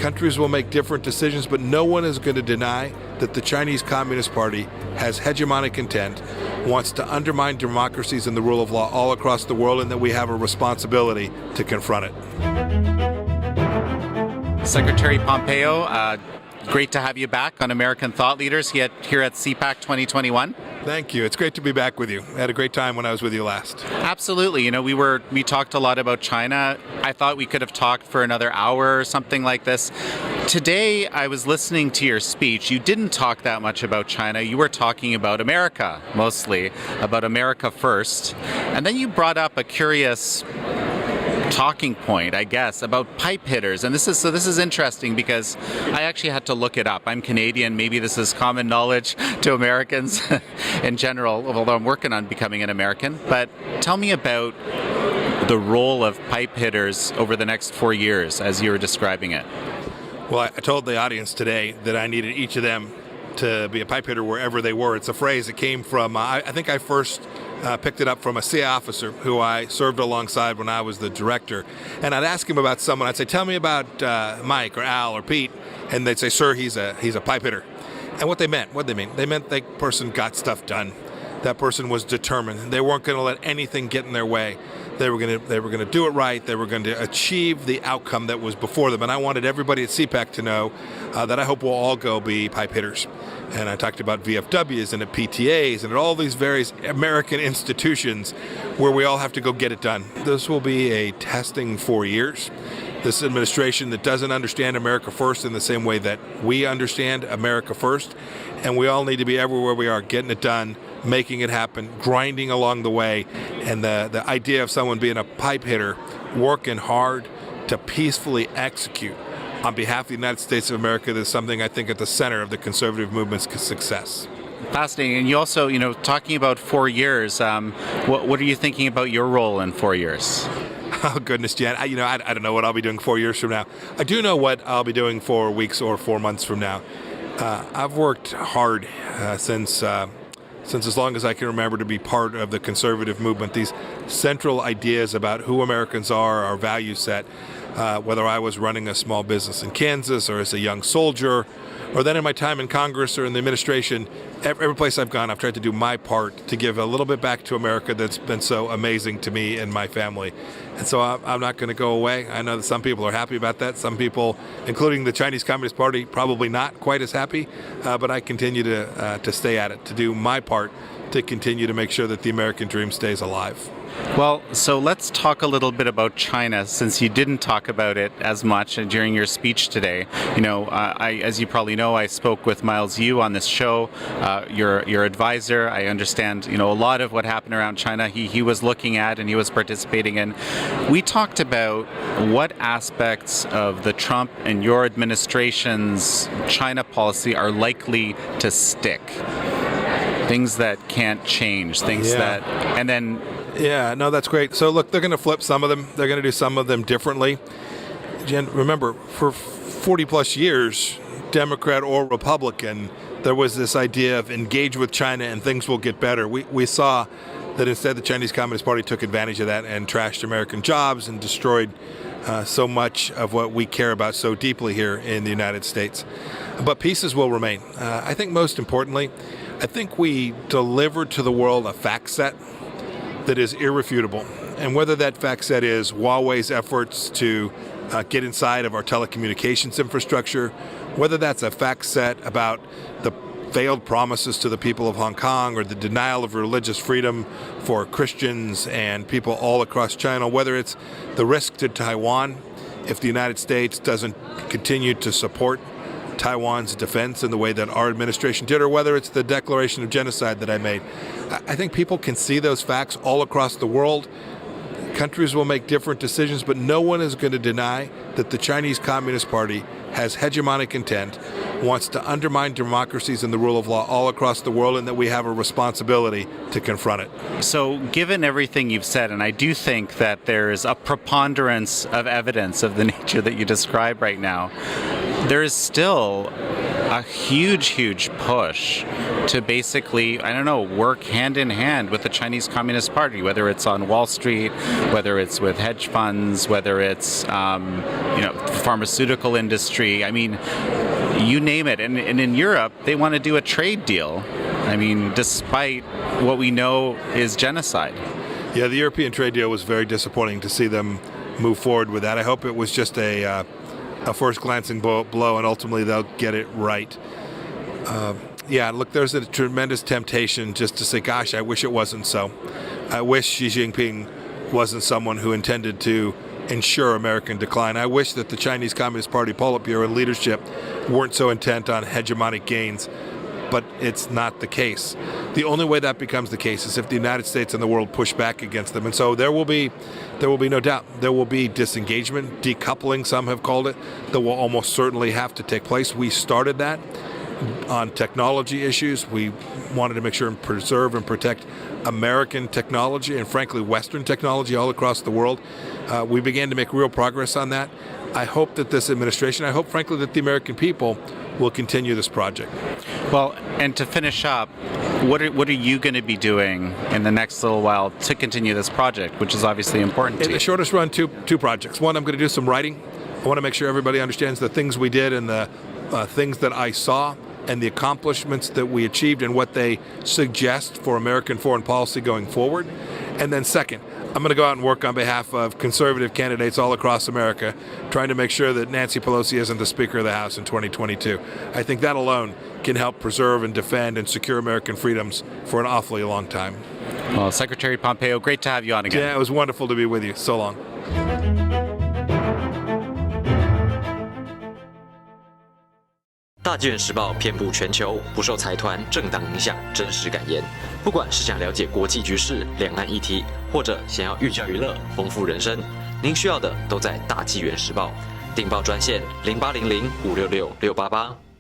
Countries will make different decisions, but no one is going to deny that the Chinese Communist Party has hegemonic intent, wants to undermine democracies and the rule of law all across the world, and that we have a responsibility to confront it. Secretary Pompeo, great to have you back on American Thought Leaders here at CPAC 2021. Thank you. It's great to be back with you. I had a great time when I was with you last. Absolutely. You know, we talked a lot about China. I thought we could have talked for another hour or something like this. Today, I was listening to your speech. You didn't talk that much about China. You were talking about America, mostly, about America first. And then you brought up a curious talking point, I guess, about pipe hitters. And this is interesting because I actually had to look it up. I'm Canadian. Maybe this is common knowledge to Americans in general, although I'm working on becoming an American. But tell me about the role of pipe hitters over the next 4 years as you were describing it. Well, I told the audience today that I needed each of them to be a pipe hitter wherever they were. It's a phrase that came from, I think I first picked it up from a CIA officer who I served alongside when I was the director. And I'd ask him about someone. I'd say, tell me about Mike or Al or Pete. And they'd say, sir, he's a pipe hitter. And what they meant, they meant that person got stuff done. That person was determined. They weren't going to let anything get in their way. They were going to do it right. They were going to achieve the outcome that was before them. And I wanted everybody at CPAC to know that I hope we'll all go be pipe hitters. And I talked about VFWs and at PTAs and at all these various American institutions where we all have to go get it done. This will be a testing 4 years. This administration that doesn't understand America first in the same way that we understand America first. And we all need to be everywhere we are, getting it done, making it happen, grinding along the way. And the idea of someone being a pipe hitter, working hard to peacefully execute on behalf of the United States of America is something I think at the center of the conservative movement's success. Fascinating. And you also, talking about 4 years, what are you thinking about your role in 4 years? Oh, goodness, Jan. I don't know what I'll be doing 4 years from now. I do know what I'll be doing 4 weeks or 4 months from now. I've worked hard since as long as I can remember to be part of the conservative movement. These central ideas about who Americans are, our value set, whether I was running a small business in Kansas or as a young soldier, or then in my time in Congress or in the administration, every place I've gone, I've tried to do my part to give a little bit back to America that's been so amazing to me and my family. And so I'm not going to go away. I know that some people are happy about that. Some people, including the Chinese Communist Party, probably not quite as happy. But I continue to stay at it, to do my part to continue to make sure that the American dream stays alive. Well, so let's talk a little bit about China, since you didn't talk about it as much during your speech today. As you probably know, I spoke with Miles Yu on this show, your advisor. I understand, a lot of what happened around China he was looking at and he was participating in. We talked about what aspects of the Trump and your administration's China policy are likely to stick. Things that can't change, Yeah, no, that's great. So look, they're going to flip some of them. They're going to do some of them differently. Jen, remember, for 40 plus years, Democrat or Republican, there was this idea of engage with China and things will get better. We saw that instead the Chinese Communist Party took advantage of that and trashed American jobs and destroyed so much of what we care about so deeply here in the United States. But pieces will remain. I think most importantly, I think we delivered to the world a fact set that is irrefutable. And whether that fact set is Huawei's efforts to get inside of our telecommunications infrastructure, whether that's a fact set about the failed promises to the people of Hong Kong or the denial of religious freedom for Christians and people all across China, whether it's the risk to Taiwan if the United States doesn't continue to support Taiwan's defense in the way that our administration did, or whether it's the declaration of genocide that I made. I think people can see those facts all across the world. Countries will make different decisions, but no one is going to deny that the Chinese Communist Party has hegemonic intent, wants to undermine democracies and the rule of law all across the world, and that we have a responsibility to confront it. So given everything you've said, and I do think that there's a preponderance of evidence of the nature that you describe right now, there is still a huge push to basically, I don't know, work hand in hand with the Chinese Communist Party, whether it's on Wall Street, whether it's with hedge funds, whether it's pharmaceutical industry. I mean, you name it. And in Europe, they want to do a trade deal. I mean, despite what we know is genocide. Yeah, the European trade deal was very disappointing to see them move forward with that. I hope it was just a first glancing blow, and ultimately they'll get it right. Yeah, look, there's a tremendous temptation just to say, gosh, I wish it wasn't so. I wish Xi Jinping wasn't someone who intended to ensure American decline. I wish that the Chinese Communist Party Politburo and leadership weren't so intent on hegemonic gains, but it's not the case. The only way that becomes the case is if the United States and the world push back against them. And so there will be no doubt, there will be disengagement, decoupling, some have called it, that will almost certainly have to take place. We started that on technology issues. We wanted to make sure and preserve and protect American technology and frankly Western technology all across the world. We began to make real progress on that. I hope that this administration, I hope frankly that the American people will continue this project. Well, and to finish up, what are you going to be doing in the next little while to continue this project, which is obviously important to you? In the shortest run, two projects. One, I'm going to do some writing. I want to make sure everybody understands the things we did and the things that I saw and the accomplishments that we achieved and what they suggest for American foreign policy going forward. And then second, I'm going to go out and work on behalf of conservative candidates all across America, trying to make sure that Nancy Pelosi isn't the Speaker of the House in 2022. I think that alone can help preserve and defend and secure American freedoms for an awfully long time. Well, Secretary Pompeo, great to have you on again. Yeah, it was wonderful to be with you. So long. 大纪元时报遍布全球，不受财团、政党影响，真实敢言。不管是想了解国际局势、两岸议题，或者想要寓教于乐、丰富人生，您需要的都在大纪元时报。订报专线0800566688。